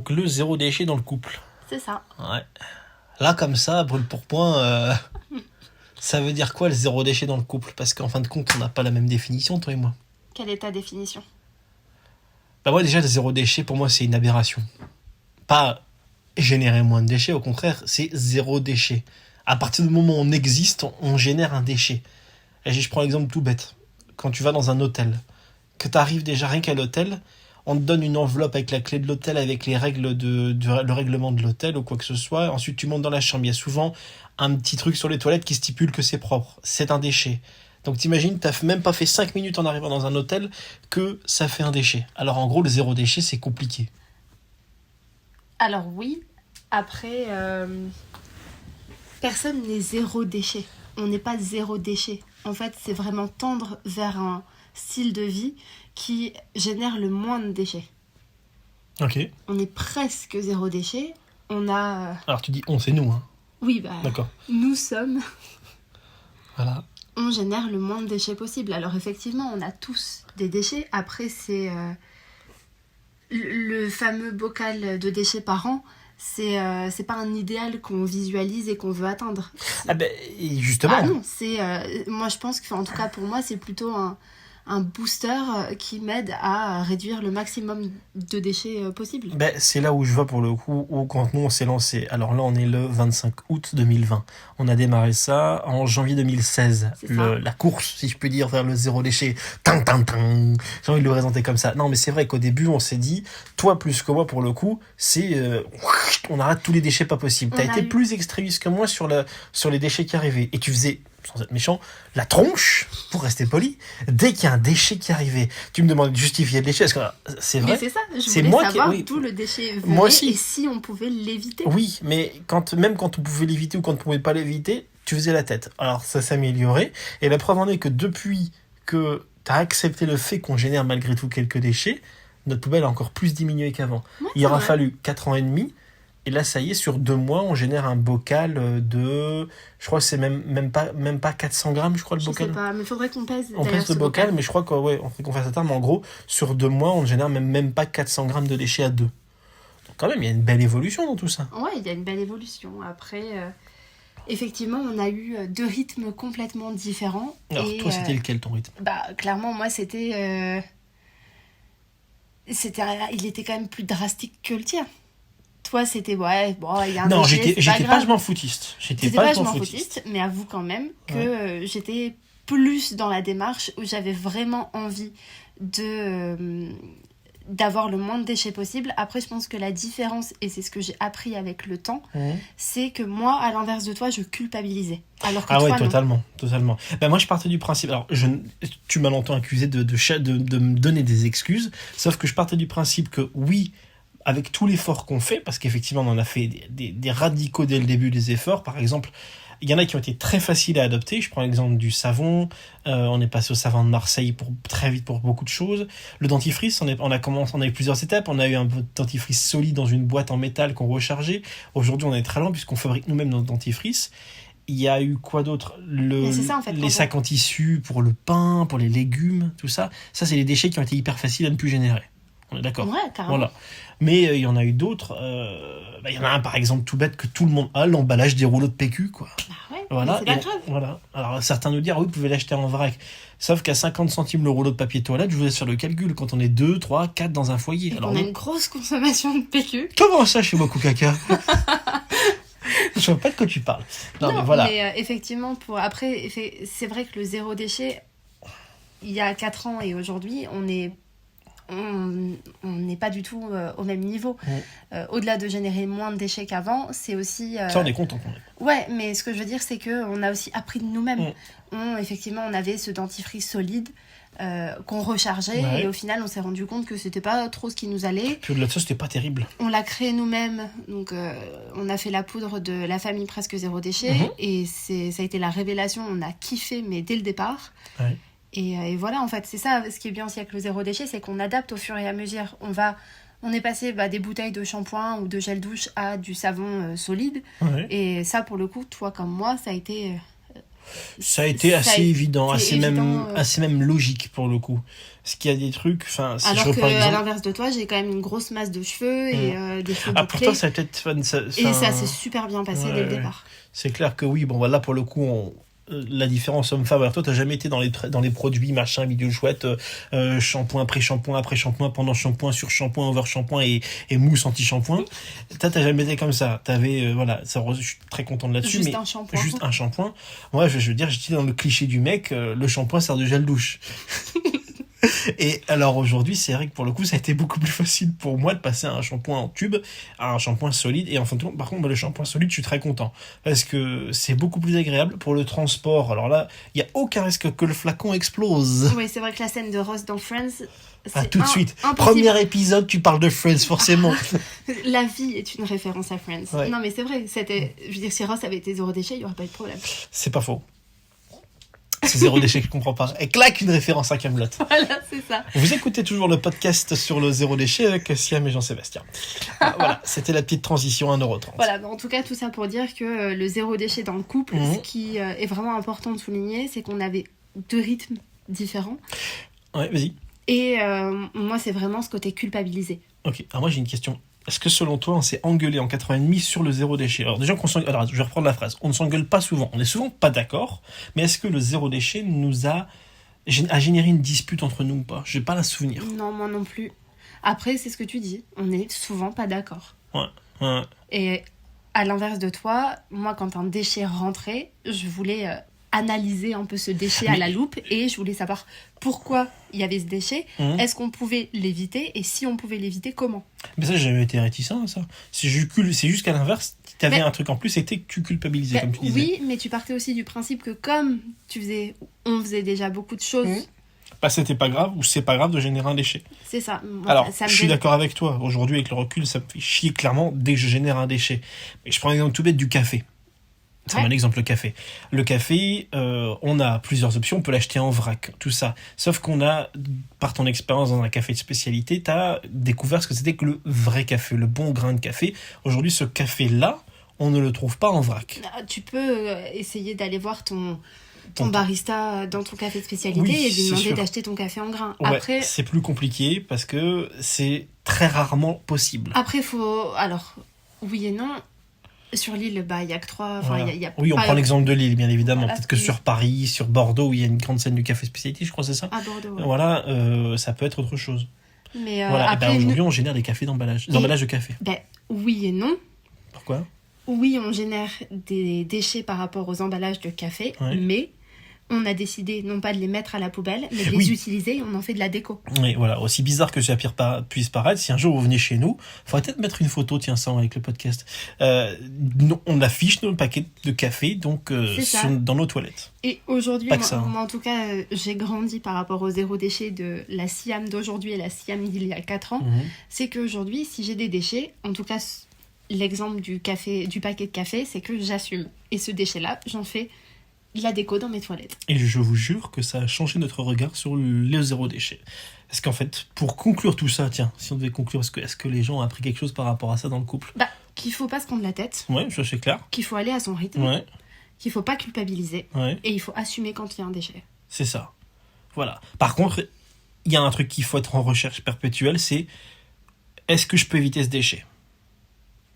donc le zéro déchet dans le couple. C'est ça. Ouais. Là, comme ça, brûle pour point, ça veut dire quoi le zéro déchet dans le couple? Parce qu'en fin de compte, on n'a pas la même définition, toi et moi. Quelle est ta définition? Bah moi, déjà, le zéro déchet, pour moi, c'est une aberration. Pas générer moins de déchets, au contraire, c'est zéro déchet. À partir du moment où on existe, on génère un déchet. Et je prends l'exemple tout bête. Quand tu vas dans un hôtel, que tu arrives déjà rien qu'à l'hôtel, on te donne une enveloppe avec la clé de l'hôtel, avec les règles le règlement de l'hôtel ou quoi que ce soit. Ensuite, tu montes dans la chambre. Il y a souvent un petit truc sur les toilettes qui stipule que c'est propre. C'est un déchet. Donc t'imagines, t'as même pas fait 5 minutes en arrivant dans un hôtel que ça fait un déchet. Alors en gros, le zéro déchet, c'est compliqué. Alors oui, après, personne n'est zéro déchet. On n'est pas zéro déchet. En fait, c'est vraiment tendre vers un style de vie qui génère le moins de déchets. Ok. On est presque zéro déchet. On a... Alors tu dis on, c'est nous, hein. Oui, bah, D'accord. nous sommes... Voilà. On génère le moins de déchets possible. Alors effectivement, on a tous des déchets. Après, c'est le fameux bocal de déchets par an. C'est pas un idéal qu'on visualise et qu'on veut atteindre. Ah ben, justement. Ah non, c'est... moi, je pense que, en tout cas pour moi, c'est plutôt un booster qui m'aide à réduire le maximum de déchets possible. Ben, c'est là où je vois pour le coup, où quand nous on s'est lancé. Alors là, on est le 25 août 2020. On a démarré ça en janvier 2016. C'est ça. La course, si je peux dire, vers le zéro déchet. Tang, tang, tang. J'ai envie de le présenter comme ça. Non, mais c'est vrai qu'au début, on s'est dit, toi plus que moi pour le coup, c'est on arrête tous les déchets pas possibles. T'as été plus extrémiste que moi sur les déchets qui arrivaient. Et tu faisais, sans être méchant, la tronche, pour rester poli, dès qu'il y a un déchet qui arrivait. Tu me demandes de justifier le déchet, parce que c'est vrai. Mais c'est ça, je c'est voulais moi savoir qui, oui, d'où le déchet venait moi aussi. et si on pouvait l'éviter. Oui, mais même quand on pouvait l'éviter ou quand on pouvait pas l'éviter, tu faisais la tête. Alors ça s'améliorait. Et la preuve en est que depuis que tu as accepté le fait qu'on génère malgré tout quelques déchets, notre poubelle a encore plus diminué qu'avant. Ouais, Il aura vrai. fallu 4 ans et demi. Et là, ça y est, sur 2 mois, on génère un bocal de... Je crois que c'est même pas 400 grammes, je crois, le Je bocal. sais pas, mais il faudrait qu'on pèse. On pèse le bocal, mais je crois qu'on ouais, qu'on fasse ça. Mais en gros, sur 2 mois, on génère même pas 400 grammes de déchets à deux. Donc quand même, il y a une belle évolution dans tout ça. Ouais, il y a une belle évolution. Après, effectivement, on a eu deux rythmes complètement différents. Alors, toi, c'était lequel, ton rythme? Bah, clairement, moi, c'était... Il était quand même plus drastique que le tien. Toi, c'était, ouais, bon, il y a un Non, déchet, j'étais pas je m'en foutiste. J'étais pas je m'en foutiste, mais avoue quand même que j'étais plus dans la démarche où j'avais vraiment envie d'avoir le moins de déchets possible. Après, je pense que la différence, et c'est ce que j'ai appris avec le temps, c'est que moi, à l'inverse de toi, je culpabilisais. Alors que toi, ouais, totalement. Ben moi, je partais du principe... Alors, tu m'as longtemps accusé de me donner des excuses, sauf que je partais du principe que, oui, avec tout l'effort qu'on fait, parce qu'effectivement, on en a fait des radicaux dès le début des efforts. Par exemple, il y en a qui ont été très faciles à adopter. Je prends l'exemple du savon. On est passé au savon de Marseille très vite pour beaucoup de choses. Le dentifrice, on a eu plusieurs étapes. On a eu un dentifrice solide dans une boîte en métal qu'on rechargeait. Aujourd'hui, on est très loin puisqu'on fabrique nous-mêmes notre dentifrice. Il y a eu quoi d'autre? Ça, en fait, les sacs en tissu pour le pain, pour les légumes, tout ça. Ça, c'est les déchets qui ont été hyper faciles à ne plus générer. On est d'accord? Ouais, carrément. Voilà. Mais il y en a eu d'autres. Il y en a un, par exemple, tout bête, que tout le monde a, l'emballage des rouleaux de PQ, quoi. Bah ouais, Voilà. c'est pas grave. Voilà. Alors, certains nous diront, oui, vous pouvez l'acheter en vrac. Sauf qu'à 50 centimes le rouleau de papier toilette, je vous laisse faire le calcul. Quand on est 2, 3, 4 dans un foyer. Et alors, qu'on a une grosse consommation de PQ. Comment ça, chez moi, Caca? Je vois pas de quoi tu parles. Non, mais voilà. Mais effectivement, après, c'est vrai que le zéro déchet, il y a 4 ans et aujourd'hui, on n'est pas du tout au même niveau. Au-delà de générer moins de déchets qu'avant, c'est aussi... Ça, on est content quand même. Ouais, mais ce que je veux dire, c'est qu'on a aussi appris de nous-mêmes. Effectivement, on avait ce dentifrice solide qu'on rechargeait et au final, on s'est rendu compte que c'était pas trop ce qui nous allait. Puis au-delà de ça, c'était pas terrible. On l'a créé nous-mêmes, donc on a fait la poudre de la famille presque zéro déchet et ça a été la révélation. On a kiffé, mais dès le départ. Ouais. Et voilà, en fait, c'est ça ce qui est bien aussi avec le zéro déchet, c'est qu'on adapte au fur et à mesure. On est passé des bouteilles de shampoing ou de gel douche à du savon solide. Ouais. Et ça, pour le coup, toi comme moi, ça a été Ça a été assez évident, assez même logique pour le coup. Parce qu'il y a des trucs, enfin, si alors je reprends qu'à l'inverse de toi, j'ai quand même une grosse masse de cheveux et des cheveux bouclés. Pour toi, ça a peut-être fun. Et ça s'est super bien passé dès le départ. C'est clair que oui, bon, voilà, pour le coup, la différence homme-femme. Alors toi, t'as jamais été dans les produits, machin, bidule chouette, shampoing après shampoing, pendant shampoing, sur shampoing, over shampoing et mousse anti-shampoing. T'as jamais été comme ça. T'avais, voilà, ça, je suis très content de là-dessus. Juste un shampoing. Juste un shampoing. Moi, je veux dire, j'étais dans le cliché du mec, le shampoing sert de gel douche. Et alors aujourd'hui, c'est vrai que pour le coup, ça a été beaucoup plus facile pour moi de passer à un shampoing en tube, à un shampoing solide. Et en fin de compte, par contre, le shampoing solide, je suis très content. Parce que c'est beaucoup plus agréable pour le transport. Alors là, il n'y a aucun risque que le flacon explose. Oui, c'est vrai que la scène de Ross dans Friends... tout de suite. Impossible. Premier épisode, tu parles de Friends, forcément. La vie est une référence à Friends. Ouais. Non, mais c'est vrai. Je veux dire, si Ross avait été zéro déchet, il n'y aurait pas eu de problème. C'est pas faux. C'est zéro déchet que je comprends pas. Et claque une référence à Kaamelott. Voilà, c'est ça. Vous écoutez toujours le podcast sur le zéro déchet avec Siam et Jean-Sébastien. Voilà, c'était la petite transition à 1,30€. Voilà, en tout cas, tout ça pour dire que le zéro déchet dans le couple, ce qui est vraiment important de souligner, c'est qu'on avait 2 rythmes différents. Ouais, vas-y. Et moi, c'est vraiment ce côté culpabilisé. Ok, alors moi j'ai une question. Est-ce que selon toi, on s'est engueulé en 4 ans et demi sur le zéro déchet ? Alors déjà, alors je vais reprendre la phrase. On ne s'engueule pas souvent. On est souvent pas d'accord. Mais est-ce que le zéro déchet nous a généré une dispute entre nous ou pas ? Je n'ai pas la souvenir. Non, moi non plus. Après, c'est ce que tu dis. On est souvent pas d'accord. Ouais. Et à l'inverse de toi, moi, quand un déchet rentrait, je voulais analyser un peu ce déchet à la loupe et je voulais savoir pourquoi il y avait ce déchet, est-ce qu'on pouvait l'éviter et si on pouvait l'éviter, comment ? Mais ça, j'ai jamais été réticent à ça. C'est juste qu'à l'inverse, tu avais un truc en plus, c'était que tu culpabilisais, comme tu disais. Oui, mais tu partais aussi du principe que comme on faisait déjà beaucoup de choses... Bah, c'était pas grave, ou c'est pas grave de générer un déchet. C'est ça. Moi, alors, je suis d'accord avec toi. Aujourd'hui, avec le recul, ça me fait chier clairement dès que je génère un déchet. Mais je prends l'exemple tout bête du café. C'est un exemple, le café. Le café, on a plusieurs options. On peut l'acheter en vrac, tout ça. Sauf qu'on a, par ton expérience dans un café de spécialité, tu as découvert ce que c'était que le vrai café, le bon grain de café. Aujourd'hui, ce café-là, on ne le trouve pas en vrac. Tu peux essayer d'aller voir ton barista dans ton café de spécialité et lui demander d'acheter ton café en grain. Ouais, après, c'est plus compliqué parce que c'est très rarement possible. Après, alors, oui et non. Sur l'île, il n'y a que 3... Voilà. Y a oui, on prend l'exemple de l'île, bien évidemment. Voilà, peut-être que sur Paris, sur Bordeaux, où il y a une grande scène du café spécialité, je crois, c'est ça ? À Bordeaux, ouais. Voilà, ça peut être autre chose. Mais voilà. après, aujourd'hui, on génère des cafés d'emballage. Des emballages de café. Oui et non. Pourquoi ? Oui, on génère des déchets par rapport aux emballages de café, mais on a décidé non pas de les mettre à la poubelle, mais de les utiliser et on en fait de la déco. Oui, voilà. Aussi bizarre que ça puisse paraître, si un jour vous venez chez nous, il faudrait peut-être mettre une photo, tiens, ça, avec le podcast. On affiche nos paquets de café donc dans nos toilettes. Et aujourd'hui, moi, en tout cas, j'ai grandi par rapport au zéro déchet de la Siam d'aujourd'hui et la Siam d'il y a 4 ans. C'est qu'aujourd'hui, si j'ai des déchets, en tout cas, l'exemple du paquet de café, c'est que j'assume. Et ce déchet-là, j'en fais de la déco dans mes toilettes. Et je vous jure que ça a changé notre regard sur le zéro déchet. Parce qu'en fait, pour conclure tout ça, tiens, si on devait conclure, est-ce que les gens ont appris quelque chose par rapport à ça dans le couple ? Qu'il faut pas se prendre la tête. Ouais, ça c'est clair. Qu'il faut aller à son rythme. Ouais. Qu'il faut pas culpabiliser. Ouais. Et il faut assumer quand il y a un déchet. C'est ça. Voilà. Par contre, il y a un truc qu'il faut être en recherche perpétuelle, c'est est-ce que je peux éviter ce déchet ?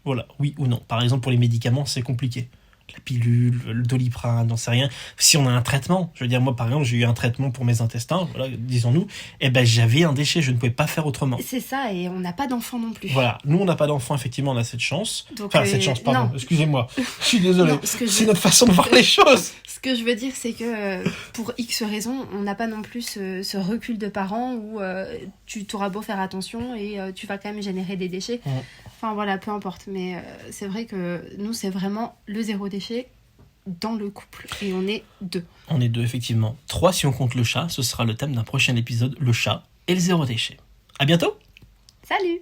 Voilà, oui ou non. Par exemple, pour les médicaments, c'est compliqué. La pilule, le Doliprane, n'en sait rien. Si on a un traitement, je veux dire, moi par exemple, j'ai eu un traitement pour mes intestins, voilà, disons-nous, j'avais un déchet, je ne pouvais pas faire autrement. C'est ça, et on n'a pas d'enfant non plus. Voilà, nous on n'a pas d'enfant, effectivement, on a cette chance. Donc, cette chance, pardon, excusez-moi, je suis désolé, c'est notre façon de voir les choses. Ce que je veux dire, c'est que pour X raisons, on n'a pas non plus ce recul de parents où tu t'auras beau faire attention et tu vas quand même générer des déchets. Enfin voilà, peu importe. Mais c'est vrai que nous, c'est vraiment le zéro déchet dans le couple. Et on est 2. On est 2, effectivement. 3 si on compte le chat. Ce sera le thème d'un prochain épisode, le chat et le zéro déchet. À bientôt. Salut.